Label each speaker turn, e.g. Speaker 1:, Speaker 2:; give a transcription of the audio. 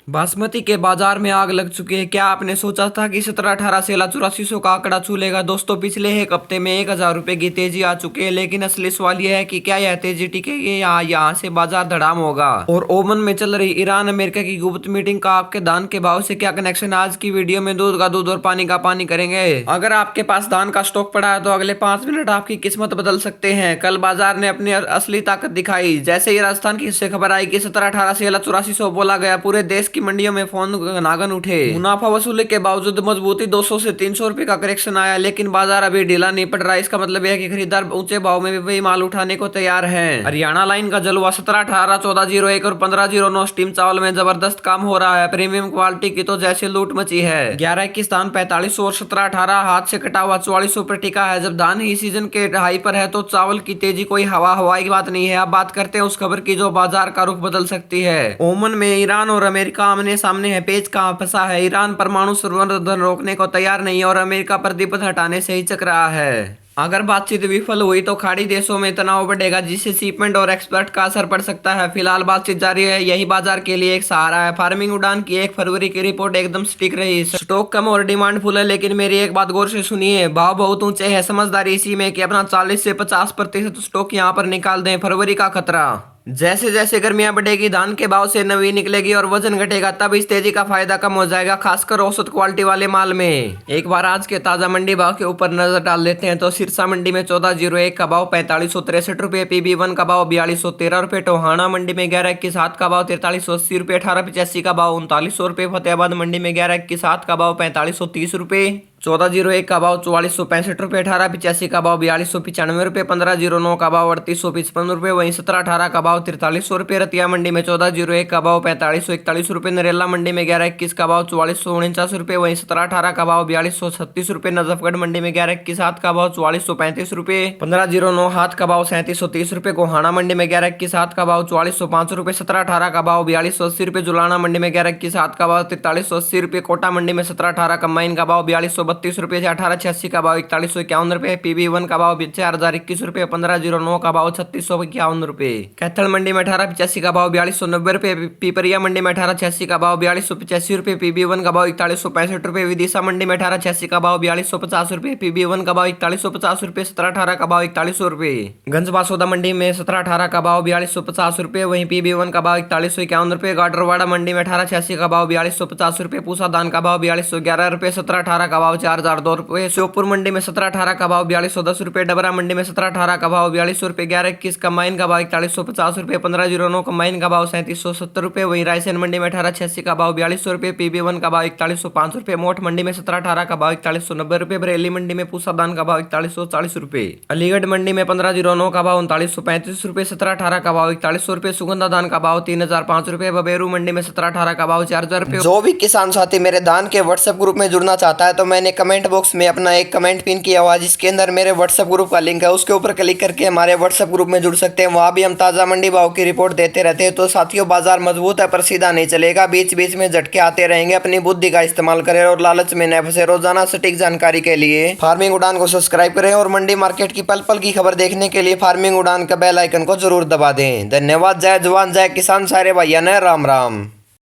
Speaker 1: बासमती के बाजार में आग लग चुकी है। क्या आपने सोचा था कि 17-18 से 8400 का आंकड़ा छू लेगा? दोस्तों, पिछले एक हफ्ते में 1000 रुपए की तेजी आ चुकी है, लेकिन असली सवाल यह है कि क्या यह तेजी टिकेगी या यहाँ से बाजार धड़ाम होगा। और ओमन में चल रही ईरान अमेरिका की गुप्त मीटिंग का आपके धान के भाव से क्या कनेक्शन? आज की वीडियो में दूध का दूध और पानी का पानी करेंगे। अगर आपके पास धान का स्टॉक पड़ा है तो अगले 5 मिनट आपकी किस्मत बदल सकते हैं। कल बाजार ने अपनी असली ताकत दिखाई। जैसे ही राजस्थान की इससे खबर आई कि 17-18 से 8400 बोला गया, पूरे देश की मंडियों में फोन नागन उठे। मुनाफा वसूली के बावजूद मजबूती 200 से 300 रुपए का करेक्शन आया, लेकिन बाजार अभी ढीला नहीं पड़ रहा। इसका मतलब यह है कि खरीदार ऊंचे भाव में भी वही माल उठाने को तैयार हैं। हरियाणा लाइन का जलवा 17-18, 14-01 और 15-09 स्टीम चावल में जबरदस्त काम हो रहा है। प्रीमियम क्वालिटी की तो जैसे लूट मची है। 11-21 धान 4500 और 17-18 हाथ से कटा हुआ 4400 पर टिका है। जब धान ही सीजन के हाई पर है तो चावल की तेजी कोई हवाई की बात नहीं है। अब बात करते हैं उस खबर की जो बाजार का रुख बदल सकती है। ओमन में ईरान और अमेरिका आमने सामने है। पेच कहां फंसा है? ईरान परमाणु संवर्धन रोकने को तैयार नहीं है और अमेरिका प्रतिबंध हटाने से हिचक रहा है। अगर बातचीत विफल हुई तो खाड़ी देशों में तनाव बढ़ेगा, जिससे शिपमेंट और एक्सपोर्ट का असर पड़ सकता है। फिलहाल बातचीत जारी है, यही बाजार के लिए एक सहारा है। फार्मिंग उड़ान की 1 फरवरी की रिपोर्ट एकदम सटीक रही। स्टॉक कम और डिमांड फुल है, लेकिन मेरी एक बात गौर से सुनिए, भाव बहुत ऊंचे है। समझदारी इसी में कि अपना 40 से 50% स्टॉक यहाँ पर निकाल दें। फरवरी का खतरा, जैसे जैसे गर्मियां बढ़ेगी धान के भाव से नमी निकलेगी और वजन घटेगा, तब इस तेजी का फायदा कम हो जाएगा, खासकर औसत क्वालिटी वाले माल में। एक बार आज के ताजा मंडी भाव के ऊपर नजर डाल लेते हैं तो सिरसा मंडी में 14-01 का भाव 4563 रुपए, PB1 का भाव 4213 रुपए, टोहाना मंडी में 11-21 हाथ का भाव 4380 रुपए, 1885 का भाव 3900 रुपए, फतेहाबाद मंडी में 11-21 हाथ का भाव 4530 रुपए, 14-01 का भाव 4465 रुपए, 1885 का भाव 4295 रुपए, 15-09 का भाव 3855 रुपए, वहीं 17-18 का भाव 4300 रुपए। रतिया मंडी में 14-01 का भाव 4541 रुपए, नरेला मंडी में 11-21 का भाव 4449 रुपए, वहीं 17-18 का भाव 4236 रुपए, नजफगढ़ मंडी में 11-21 हाथ का भाव 4435 रुपए, 15-09 हाथ का भाव 3730 रुपए, गोहाना मंडी में 11-21 हाथ का भाव 4405 रुपए, 17-18 का भाव 4280 रुपए, जुलाना मंडी में 11-21 हाथ का भाव 4380 रुपए, कोटा मंडी में 17-18 कंबाइन का भाव 4232 रुपए, 1886 का भाव 4151 रुपए, PB1 का भाव 4021 रुपए, 15-09 का भाव 3651 रुपए, कैथल मंडी में 1885 का भाव 4290 रुपए, पिपरिया मंडी में 1886 का भाव 4285 रुपए, PB1 का भाव 4165 रुपए, विदिशा मंडी में 1886 का भाव 4250 रुपए, PB1 का भाव 4150 रुपए, 17-18 का भाव 4100 रुपए, गंजबासौदा मंडी में 17-18 का भाव 4250 रुपए, वहीं PB1 का भाव 4151 रुपए, गाडरवाड़ा मंडी में 1886 का भाव 4250 रुपए, पूसा दान का भाव 4211 रुपए, 17-18 का भाव 4002 रुपए, श्योपुर मंडी में 17-18 का भाव 4210 रुपए, डबरा मंडी में 17-18 का भाव 4200 रुपए, 11-21 कंबाइन का भाव 4150 रुपए, 15-09 कंबाइन का भाव 3770 रुपए, वहीं रायसेन मंडी में 1886 का भाव 4200 रुपए, PB1 का भाव 4105 रुपए, मोठ मंडी में 17-18 का भाव 4190 रुपए, बरेली मंडी में पूसा दान का भाव 4140 रुपए, अलीगढ़ मंडी में 15-09 का भाव 3935 रुपए, 17-18 का भाव 4100 रुपए, सुगंधा दान का भाव 3005 रुपए, बबेरू मंडी में 17-18 का भाव 4000 रुपए।
Speaker 2: जो भी किसान साथी मेरे धान के व्हाट्सएप ग्रुप में जुड़ना चाहता है तो मैंने कमेंट बॉक्स में अपना एक कमेंट पिन किया हुआ, जिसके अंदर मेरे व्हाट्सएप ग्रुप का लिंक है, उसके ऊपर क्लिक करके हमारे व्हाट्सएप ग्रुप में जुड़ सकते हैं। वहाँ भी हम ताजा मंडी भाव की रिपोर्ट देते रहते हैं। तो साथियों, बाजार मजबूत है पर सीधा नहीं चलेगा, बीच बीच में झटके आते रहेंगे। अपनी बुद्धि का इस्तेमाल करें और लालच में न फंसे। रोजाना सटीक जानकारी के लिए फार्मिंग उड़ान को सब्सक्राइब करें और मंडी मार्केट की पल पल की खबर देखने के लिए फार्मिंग उड़ान का बेल आइकन को जरूर दबा दें। धन्यवाद। जय जवान जय किसान, सारे भैया ने राम राम।